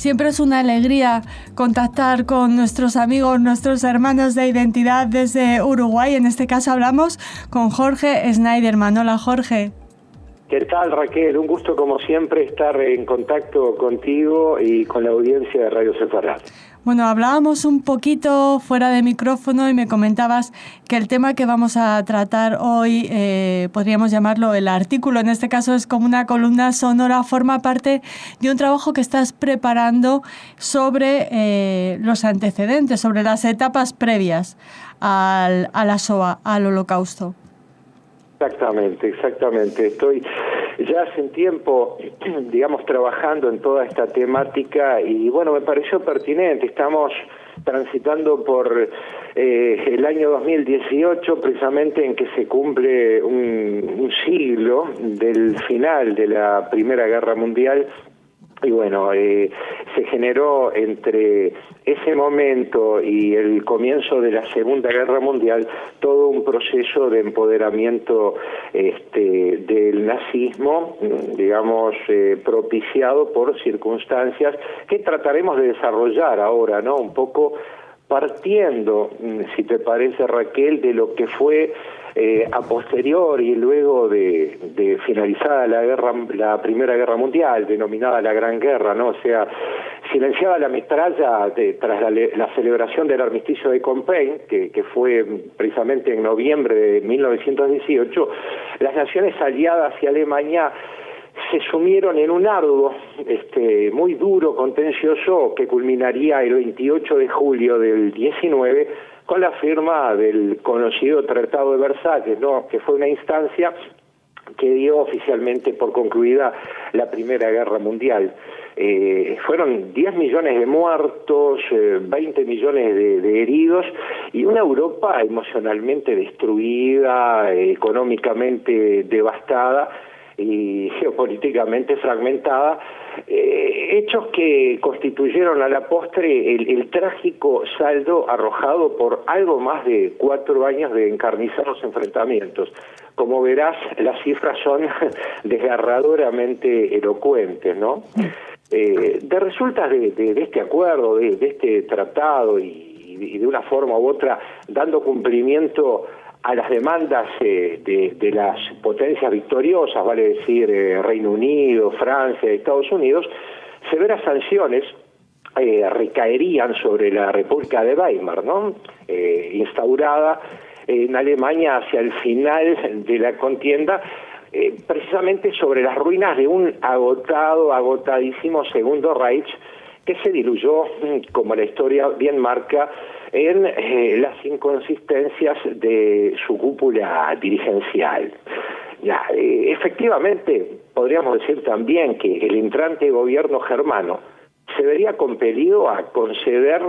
Siempre es una alegría contactar con nuestros amigos, nuestros hermanos de identidad desde Uruguay. En este caso hablamos con Jorge Schneiderman. Hola, Jorge. ¿Qué tal, Raquel? Un gusto, como siempre, estar en contacto contigo y con la audiencia de Radio Sefarad. Bueno, hablábamos un poquito fuera de micrófono y me comentabas que el tema que vamos a tratar hoy, podríamos llamarlo el artículo, en este caso es como una columna sonora, forma parte de un trabajo que estás preparando sobre los antecedentes, sobre las etapas previas a la Shoah, al Holocausto. Exactamente. Estoy ya hace un tiempo, digamos, trabajando en toda esta temática y, bueno, me pareció pertinente. Estamos transitando por el año 2018, precisamente en que se cumple un siglo del final de la Primera Guerra Mundial. Y bueno, se generó entre ese momento y el comienzo de la Segunda Guerra Mundial todo un proceso de empoderamiento del nazismo, digamos, propiciado por circunstancias que trataremos de desarrollar ahora, ¿no? Un poco partiendo, si te parece, Raquel, de lo que fue a posteriori y luego de finalizada la Primera Guerra Mundial, denominada la Gran Guerra, ¿no? O sea, silenciada la metralla tras la celebración del armisticio de Compiègne, que fue precisamente en noviembre de 1918, las naciones aliadas y Alemania se sumieron en un arduo, muy duro, contencioso, que culminaría el 28 de julio del 19 con la firma del conocido Tratado de Versalles, ¿no? Que fue una instancia que dio oficialmente por concluida la Primera Guerra Mundial. Fueron 10 millones de muertos, 20 millones de heridos y una Europa emocionalmente destruida, económicamente devastada y geopolíticamente fragmentada, hechos que constituyeron a la postre el trágico saldo arrojado por algo más de 4 años de encarnizados enfrentamientos. Como verás, las cifras son desgarradoramente elocuentes, ¿no? De resultas de este acuerdo, de este tratado y de una forma u otra dando cumplimiento a las demandas de las potencias victoriosas, vale decir Reino Unido, Francia, Estados Unidos, severas sanciones recaerían sobre la República de Weimar, ¿no? Instaurada en Alemania hacia el final de la contienda, precisamente sobre las ruinas de un agotadísimo Segundo Reich, que se diluyó, como la historia bien marca, en las inconsistencias de su cúpula dirigencial. Efectivamente, podríamos decir también que el entrante gobierno germano se vería compelido a conceder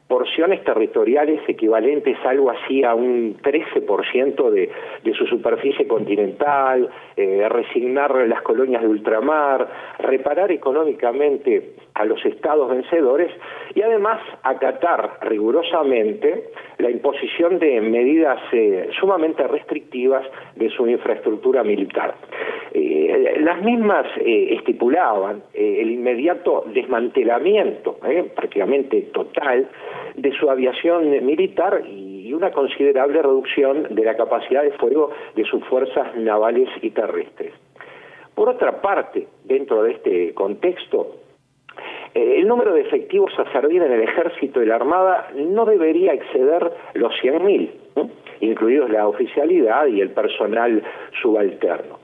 porciones territoriales equivalentes algo así a un 13% de su superficie continental, resignar las colonias de ultramar, reparar económicamente a los estados vencedores y además acatar rigurosamente la imposición de medidas sumamente restrictivas de su infraestructura militar. Las mismas estipulaban el inmediato desmantelamiento, prácticamente total, de su aviación militar y una considerable reducción de la capacidad de fuego de sus fuerzas navales y terrestres. Por otra parte, dentro de este contexto, el número de efectivos a servir en el ejército y la armada no debería exceder los 100.000, incluidos la oficialidad y el personal subalterno.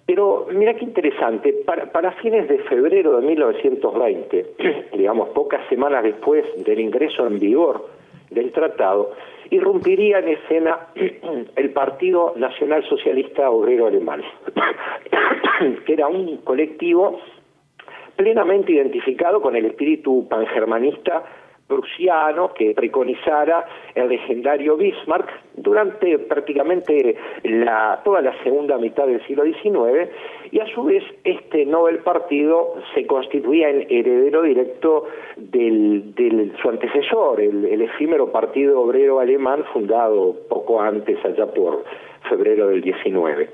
Pero mira qué interesante, para fines de febrero de 1920, digamos pocas semanas después del ingreso en vigor del tratado, irrumpiría en escena el Partido Nacional Socialista Obrero Alemán, que era un colectivo plenamente identificado con el espíritu pangermanista prusiano que preconizara el legendario Bismarck durante prácticamente toda la segunda mitad del siglo XIX, y a su vez este Nobel Partido se constituía en heredero directo de su antecesor, el efímero Partido Obrero Alemán, fundado poco antes, allá por febrero del XIX.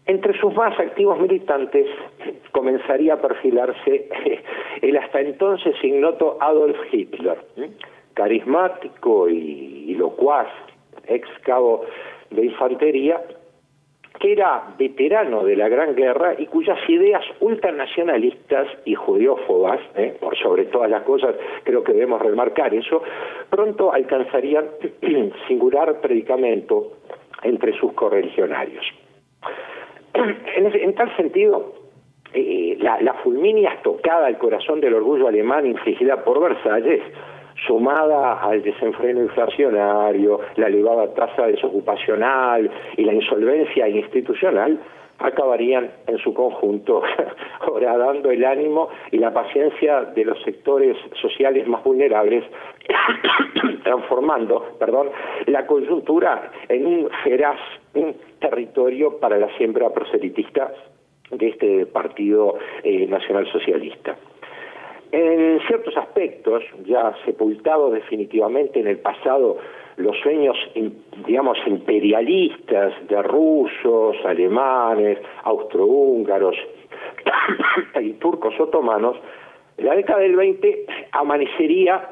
Entre sus más activos militantes comenzaría a perfilarse el hasta entonces ignoto Adolf Hitler, carismático y locuaz, ex cabo de infantería, que era veterano de la Gran Guerra y cuyas ideas ultranacionalistas y judeófobas, por sobre todas las cosas, creo que debemos remarcar eso, pronto alcanzarían singular predicamento entre sus correligionarios. En tal sentido, la fulminea estocada al corazón del orgullo alemán infligida por Versalles, sumada al desenfreno inflacionario, la elevada tasa desocupacional y la insolvencia institucional, acabarían en su conjunto horadando el ánimo y la paciencia de los sectores sociales más vulnerables, transformando, la coyuntura en un feraz territorio para la siembra proselitista de este partido nacionalsocialista. En ciertos aspectos, ya sepultados definitivamente en el pasado, los sueños, digamos, imperialistas de rusos, alemanes, austrohúngaros y turcos otomanos, la década del 20 amanecería,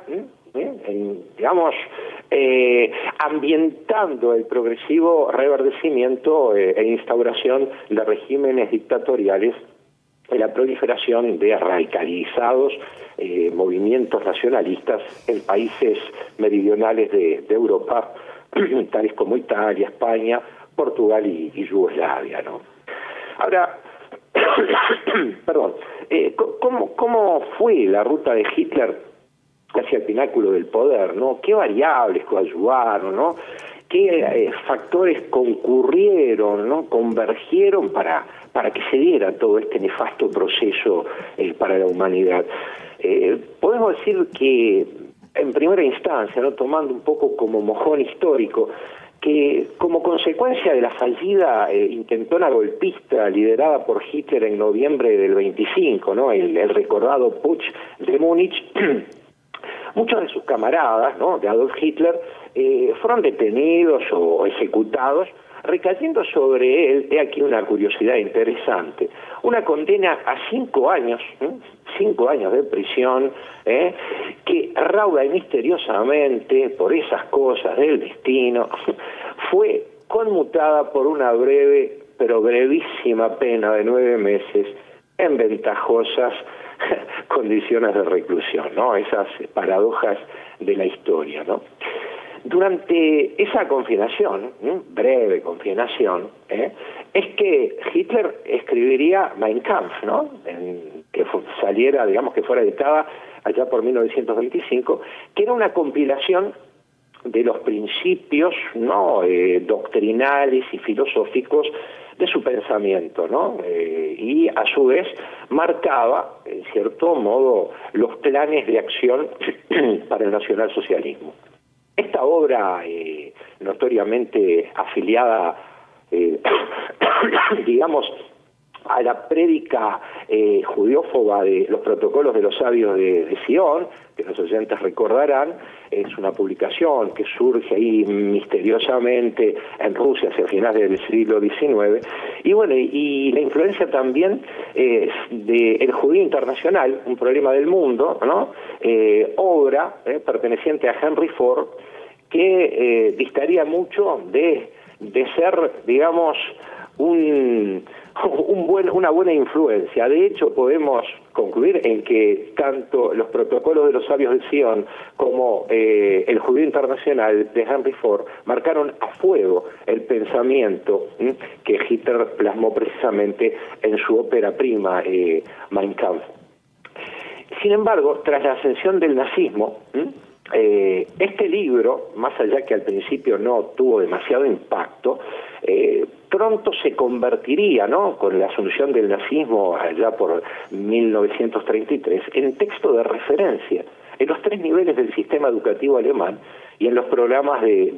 ambientando el progresivo reverdecimiento e instauración de regímenes dictatoriales, la proliferación de radicalizados movimientos nacionalistas en países meridionales de Europa, tales como Italia, España, Portugal y Yugoslavia, ¿no? Ahora, ¿cómo fue la ruta de Hitler hacia el pináculo del poder, ¿no? ¿Qué variables coadyuvaron, ¿no? ¿Qué factores concurrieron, ¿no? Convergieron para que se diera todo este nefasto proceso para la humanidad? Podemos decir que, en primera instancia, ¿no? Tomando un poco como mojón histórico, que como consecuencia de la fallida intentona golpista liderada por Hitler en noviembre del 25, ¿no? el recordado Putsch de Múnich, muchos de sus camaradas, ¿no? de Adolf Hitler, fueron detenidos o ejecutados, recayendo sobre él, he aquí una curiosidad interesante, una condena a 5 años, 5 años de prisión, que rauda y misteriosamente, por esas cosas del destino, fue conmutada por una breve, pero brevísima pena de 9 meses en ventajosas condiciones de reclusión, ¿no? Esas paradojas de la historia, ¿no? Durante esa confinación, breve confinación, es que Hitler escribiría Mein Kampf, ¿no? Que saliera, digamos, que fuera editada allá por 1925, que era una compilación de los principios, ¿no? Doctrinales y filosóficos de su pensamiento, ¿no? Y a su vez marcaba, en cierto modo, los planes de acción para el nacionalsocialismo. Esta obra, notoriamente afiliada, digamos, a la prédica judeófoba de los protocolos de los sabios de Sion, que los oyentes recordarán, es una publicación que surge ahí misteriosamente en Rusia hacia finales del siglo XIX, y bueno, y la influencia también del Judío Internacional, un problema del mundo, ¿no? Obra perteneciente a Henry Ford, que distaría mucho de ser, digamos, una buena influencia. De hecho, podemos concluir en que tanto los protocolos de los sabios de Sion como el Judío Internacional de Henry Ford marcaron a fuego el pensamiento que Hitler plasmó precisamente en su ópera prima, Mein Kampf. Sin embargo, tras la ascensión del nazismo, este libro, más allá que al principio no tuvo demasiado impacto, pronto se convertiría, ¿no? Con la asunción del nazismo allá por 1933, en texto de referencia en los 3 niveles del sistema educativo alemán y en los programas de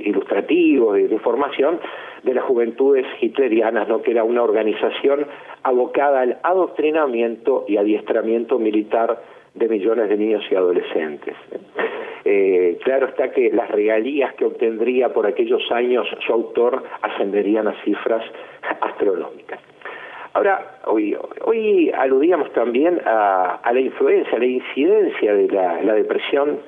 ilustrativos, de formación de las juventudes hitlerianas, ¿no? Que era una organización abocada al adoctrinamiento y adiestramiento militar de millones de niños y adolescentes. Claro está que las regalías que obtendría por aquellos años su autor ascenderían a cifras astronómicas. Ahora, hoy aludíamos también a la influencia, a la incidencia de la depresión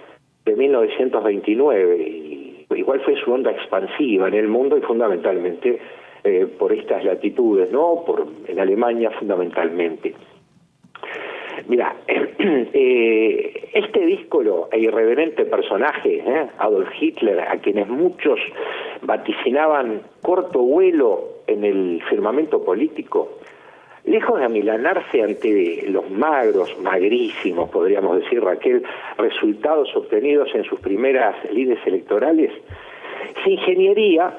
de 1929, y igual fue su onda expansiva en el mundo y fundamentalmente por estas latitudes, ¿no? En Alemania fundamentalmente. Mira, este díscolo e irreverente personaje, Adolf Hitler, a quienes muchos vaticinaban corto vuelo en el firmamento político, lejos de amilanarse ante los magrísimos, podríamos decir, Raquel, resultados obtenidos en sus primeras lides electorales, se ingeniería,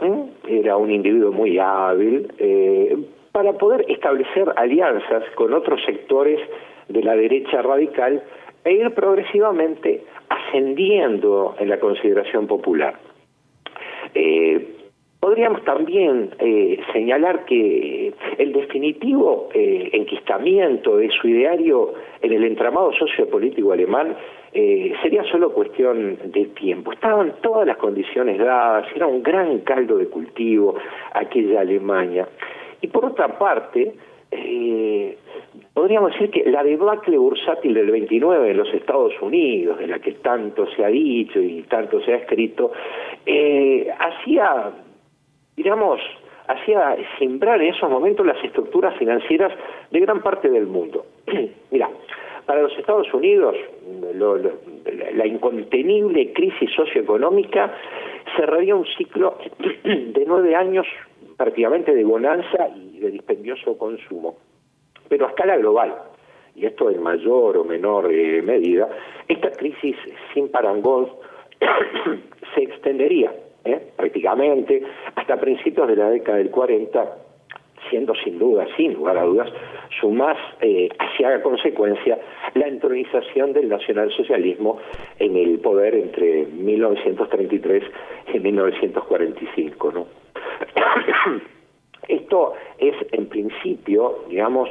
era un individuo muy hábil, para poder establecer alianzas con otros sectores de la derecha radical e ir progresivamente ascendiendo en la consideración popular. Podríamos también señalar que el definitivo enquistamiento de su ideario en el entramado sociopolítico alemán sería solo cuestión de tiempo. Estaban todas las condiciones dadas, era un gran caldo de cultivo aquella Alemania. Y por otra parte, podríamos decir que la debacle bursátil del 29 en los Estados Unidos, de la que tanto se ha dicho y tanto se ha escrito, hacía sembrar en esos momentos las estructuras financieras de gran parte del mundo. Mira, para los Estados Unidos, la incontenible crisis socioeconómica cerraría un ciclo de 9 años prácticamente de bonanza y de dispendioso consumo. Pero a escala global, y esto en mayor o menor medida, esta crisis sin parangón se extendería prácticamente hasta principios de la década del 40, siendo sin lugar a dudas, su más aciaga consecuencia la entronización del nacionalsocialismo en el poder entre 1933 y 1945, ¿no? Esto es, en principio, digamos,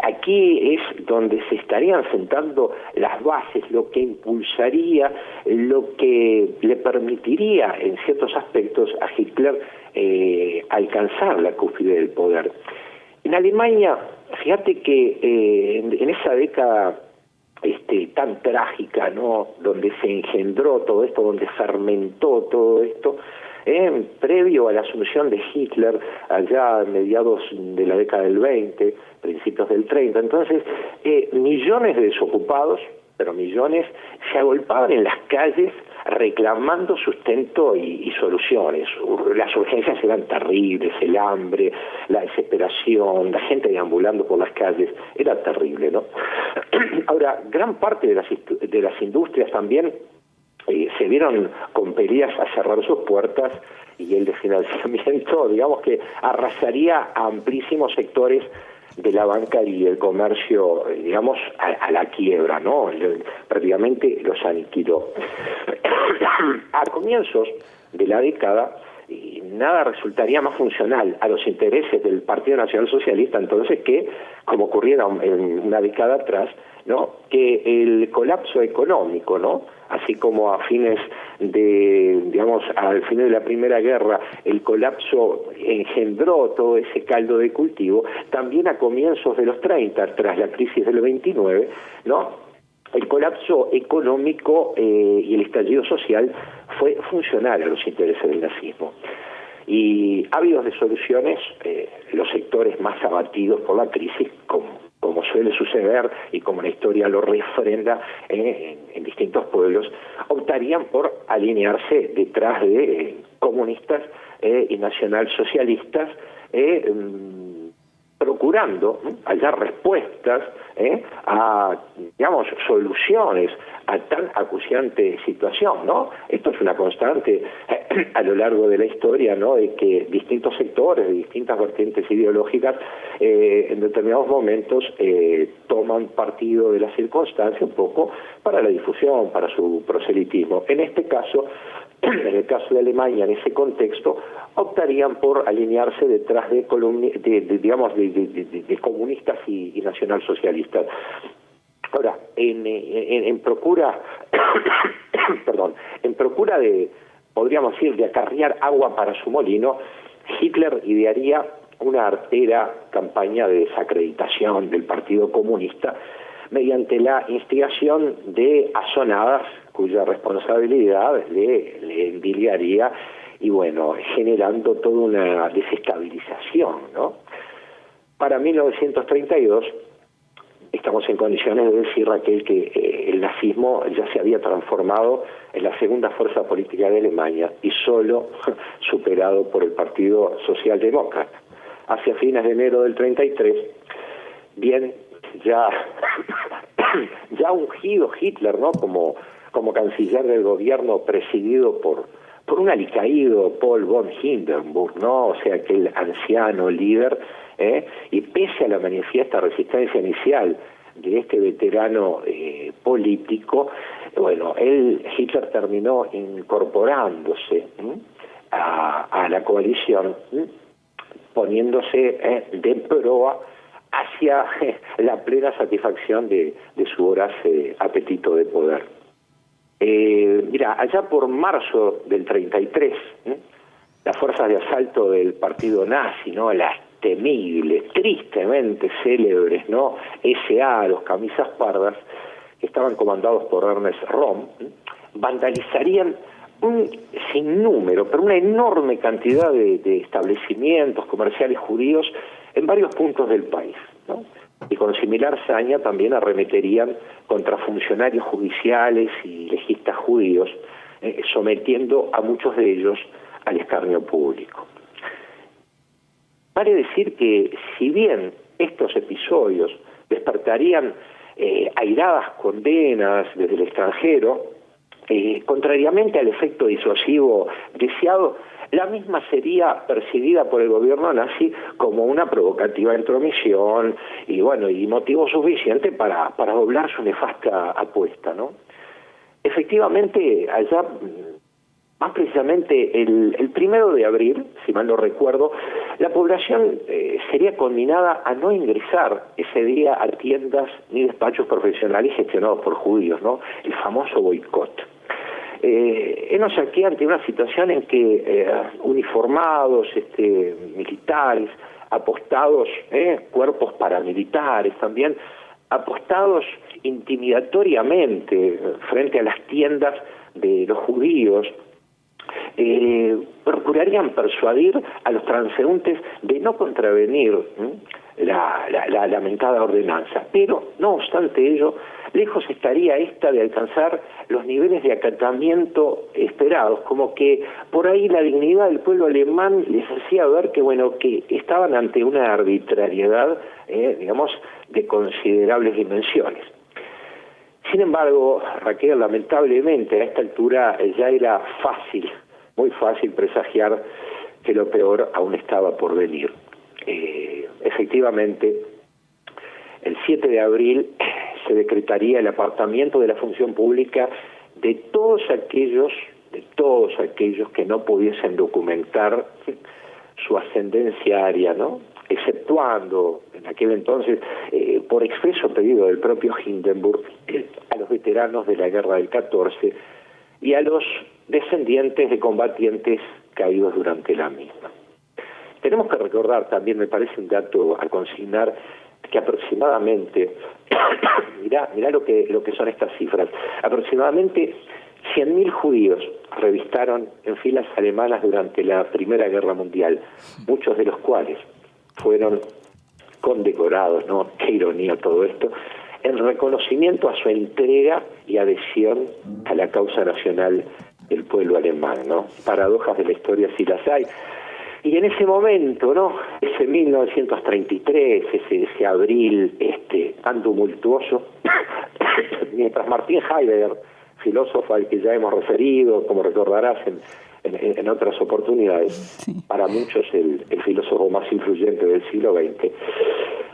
aquí es donde se estarían sentando las bases, lo que impulsaría, lo que le permitiría, en ciertos aspectos, a Hitler alcanzar la cúspide del poder. En Alemania, fíjate que en esa década tan trágica, ¿no?, donde se engendró todo esto, donde fermentó todo esto, previo a la asunción de Hitler, allá a mediados de la década del 20, principios del 30, entonces millones de desocupados, pero millones, se agolpaban en las calles reclamando sustento y soluciones. Las urgencias eran terribles, el hambre, la desesperación, la gente deambulando por las calles, era terrible, ¿no? Ahora, gran parte de las industrias también se vieron compelidas a cerrar sus puertas, y el desfinanciamiento, digamos, que arrasaría a amplísimos sectores de la banca y el comercio, digamos, a la quiebra, ¿no? Prácticamente los aniquiló. A comienzos de la década, nada resultaría más funcional a los intereses del Partido Nacional Socialista entonces que, como ocurriera en una década atrás, ¿no?, que el colapso económico, ¿no?, así como a fines de, digamos, al final de la Primera Guerra, el colapso engendró todo ese caldo de cultivo, también a comienzos de los 30, tras la crisis del 29, ¿no?, el colapso económico y el estallido social fue funcional a los intereses del nazismo. Y ávidos de soluciones, los sectores más abatidos por la crisis, como suele suceder y como la historia lo refrenda en distintos pueblos, optarían por alinearse detrás de comunistas y nacionalsocialistas, procurando hallar respuestas a, digamos, soluciones a tan acuciante situación, ¿no? Esto es una constante a lo largo de la historia, ¿no?, de que distintos sectores, de distintas vertientes ideológicas, en determinados momentos toman partido de la circunstancia un poco para la difusión, para su proselitismo. En este caso, en el caso de Alemania, en ese contexto, optarían por alinearse detrás de comunistas y nacionalsocialistas. Ahora, en procura, en procura de, podríamos decir, de acarrear agua para su molino, Hitler idearía una artera campaña de desacreditación del Partido Comunista mediante la instigación de azonadas cuya responsabilidad le envidiaría y bueno, generando toda una desestabilización, ¿no? Para 1932 estamos en condiciones de decir, Raquel, que el nazismo ya se había transformado en la segunda fuerza política de Alemania y solo superado por el Partido Socialdemócrata. Hacia fines de enero del 33, bien ya ungido Hitler, ¿no? como canciller del gobierno presidido por un alicaído Paul von Hindenburg, ¿no? O sea, aquel anciano líder, y pese a la manifiesta resistencia inicial de este veterano político, bueno, Hitler terminó incorporándose a la coalición, poniéndose de proa hacia la plena satisfacción de su voraz apetito de poder. Mira, allá por marzo del 33, las fuerzas de asalto del partido nazi, ¿no? Las temibles, tristemente célebres, ¿no? SA, los camisas pardas, que estaban comandados por Ernest Röhm, vandalizarían un sinnúmero, pero una enorme cantidad de establecimientos comerciales judíos en varios puntos del país, ¿no? Y con similar saña también arremeterían contra funcionarios judiciales y legistas judíos, sometiendo a muchos de ellos al escarnio público. Vale decir que si bien estos episodios despertarían airadas condenas desde el extranjero, contrariamente al efecto disuasivo deseado, la misma sería percibida por el gobierno nazi como una provocativa intromisión y bueno, y motivo suficiente para doblar su nefasta apuesta, ¿no? Efectivamente, allá, más precisamente el 1 de abril, si mal no recuerdo, la población sería conminada a no ingresar ese día a tiendas ni despachos profesionales gestionados por judíos, ¿no? El famoso boicot. Hemos aquí ante una situación en que uniformados, militares, apostados, cuerpos paramilitares también, apostados intimidatoriamente frente a las tiendas de los judíos, procurarían persuadir a los transeúntes de no contravenir la lamentada ordenanza. Pero, no obstante ello, lejos estaría esta de alcanzar los niveles de acatamiento esperados, como que por ahí la dignidad del pueblo alemán les hacía ver que, bueno, que estaban ante una arbitrariedad, digamos, de considerables dimensiones. Sin embargo, Raquel, lamentablemente a esta altura ya era fácil, muy fácil presagiar que lo peor aún estaba por venir. Efectivamente, el 7 de abril se decretaría el apartamiento de la función pública de todos aquellos que no pudiesen documentar su ascendencia aria, ¿no? Exceptuando en aquel entonces, por expreso pedido del propio Hindenburg, a los veteranos de la guerra del 14 y a los descendientes de combatientes caídos durante la misma. Tenemos que recordar también, me parece un dato a consignar, que aproximadamente, mirá lo que son estas cifras, aproximadamente 100.000 judíos revistaron en filas alemanas durante la Primera Guerra Mundial, muchos de los cuales fueron condecorados, ¿no? Qué ironía todo esto, en reconocimiento a su entrega y adhesión a la causa nacional del pueblo alemán, ¿no? Paradojas de la historia sí las hay. Y en ese momento, ¿no? Ese 1933, ese abril tan tumultuoso, mientras Martin Heidegger, filósofo al que ya hemos referido, como recordarás en otras oportunidades, sí, para muchos el filósofo más influyente del siglo XX,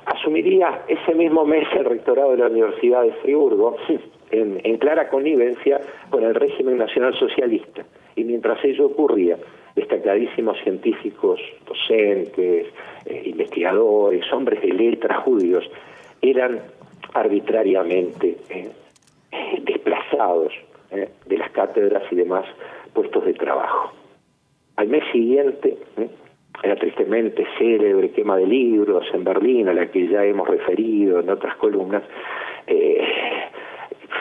asumiría ese mismo mes el rectorado de la Universidad de Friburgo en clara connivencia con el régimen nacional socialista. Y mientras ello ocurría, destacadísimos científicos, docentes, investigadores, hombres de letras judíos, eran arbitrariamente desplazados de las cátedras y demás puestos de trabajo. Al mes siguiente, la tristemente célebre quema de libros en Berlín, a la que ya hemos referido en otras columnas,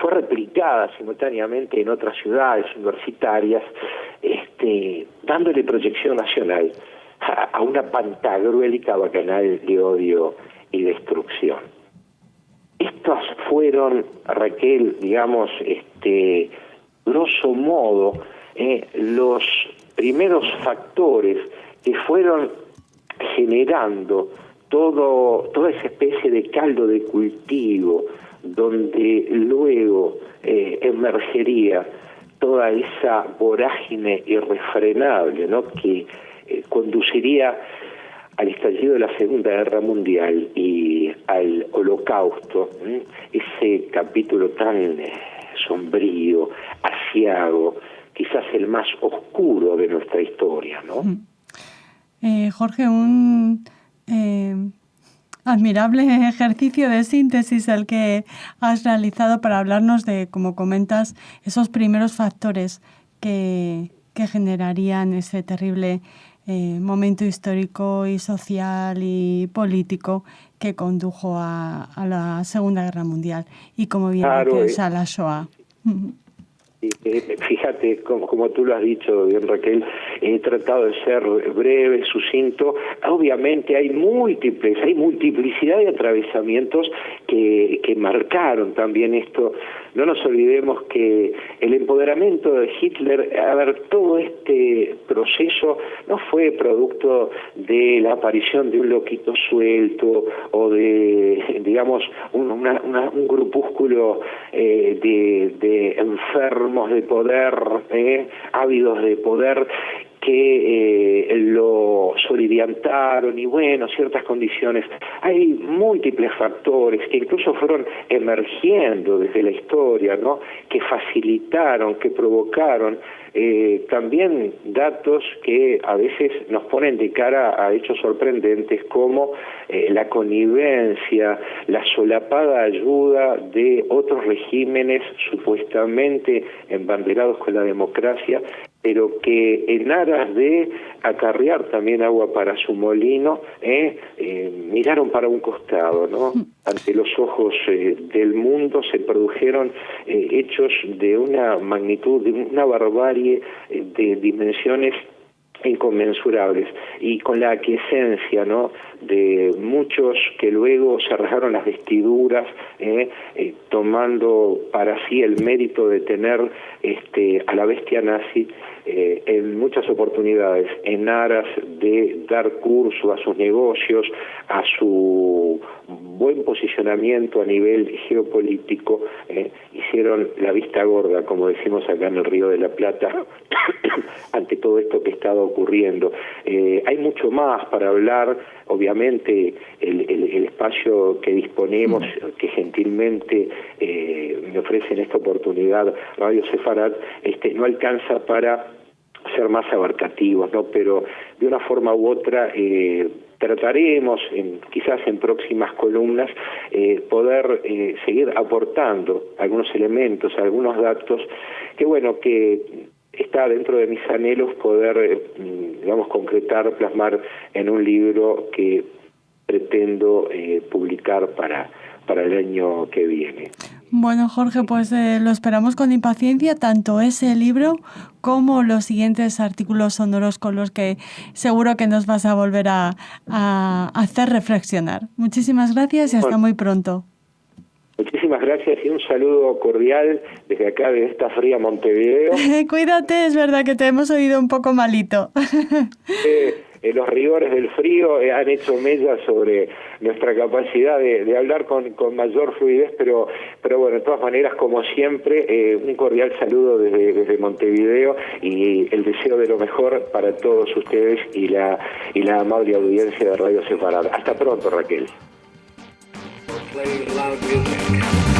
fue replicada simultáneamente en otras ciudades universitarias, dándole proyección nacional a una pantagruélica bacanal de odio y destrucción. Estos fueron, Raquel, digamos, grosso modo, los primeros factores que fueron generando toda esa especie de caldo de cultivo donde luego emergería toda esa vorágine irrefrenable, ¿no?, que conduciría al estallido de la Segunda Guerra Mundial y al Holocausto, ese capítulo tan sombrío, aciago, quizás el más oscuro de nuestra historia, ¿no? Jorge, un admirable ejercicio de síntesis el que has realizado para hablarnos de, como comentas, esos primeros factores que generarían ese terrible momento histórico y social y político que condujo a la Segunda Guerra Mundial y, como bien dices, a la Shoah. Fíjate, como tú lo has dicho bien, Raquel, he tratado de ser breve, sucinto. Obviamente hay multiplicidad de atravesamientos que marcaron también esto. No nos olvidemos que el empoderamiento de Hitler, todo este proceso no fue producto de la aparición de un loquito suelto o de, digamos, un grupúsculo de enfermos de poder, ávidos de poder, que lo soliviantaron y ciertas condiciones. Hay múltiples factores que incluso fueron emergiendo desde la historia, ¿no?, que facilitaron, que provocaron también datos que a veces nos ponen de cara a hechos sorprendentes como la connivencia, la solapada ayuda de otros regímenes supuestamente embanderados con la democracia, pero que en aras de acarrear también agua para su molino, miraron para un costado, ¿no? Ante los ojos del mundo se produjeron hechos de una magnitud, de una barbarie, de dimensiones inconmensurables, y con la aquiescencia, ¿no?, de muchos que luego se rasgaron las vestiduras, tomando para sí el mérito de tener a la bestia nazi en muchas oportunidades en aras de dar curso a sus negocios, a su buen posicionamiento a nivel geopolítico, hicieron la vista gorda, como decimos acá en el Río de la Plata, ante todo esto que estaba ocurriendo. Hay mucho más para hablar, obviamente el espacio que disponemos, que gentilmente me ofrece en esta oportunidad Radio Sefarad, no alcanza para ser más abarcativos, ¿no? Pero de una forma u otra trataremos, quizás en próximas columnas, poder seguir aportando algunos elementos, algunos datos que está dentro de mis anhelos poder, concretar, plasmar en un libro que pretendo publicar para el año que viene. Bueno, Jorge, pues lo esperamos con impaciencia, tanto ese libro como los siguientes artículos sonoros con los que seguro que nos vas a volver a hacer reflexionar. Muchísimas gracias y hasta muy pronto. Muchísimas gracias y un saludo cordial desde acá, de esta fría Montevideo. Cuídate, es verdad que te hemos oído un poco malito. Los rigores del frío han hecho mella sobre nuestra capacidad de hablar con mayor fluidez, pero bueno, de todas maneras, como siempre, un cordial saludo desde Montevideo y el deseo de lo mejor para todos ustedes y la amable audiencia de Radio Sefarad. Hasta pronto, Raquel. Playing loud music.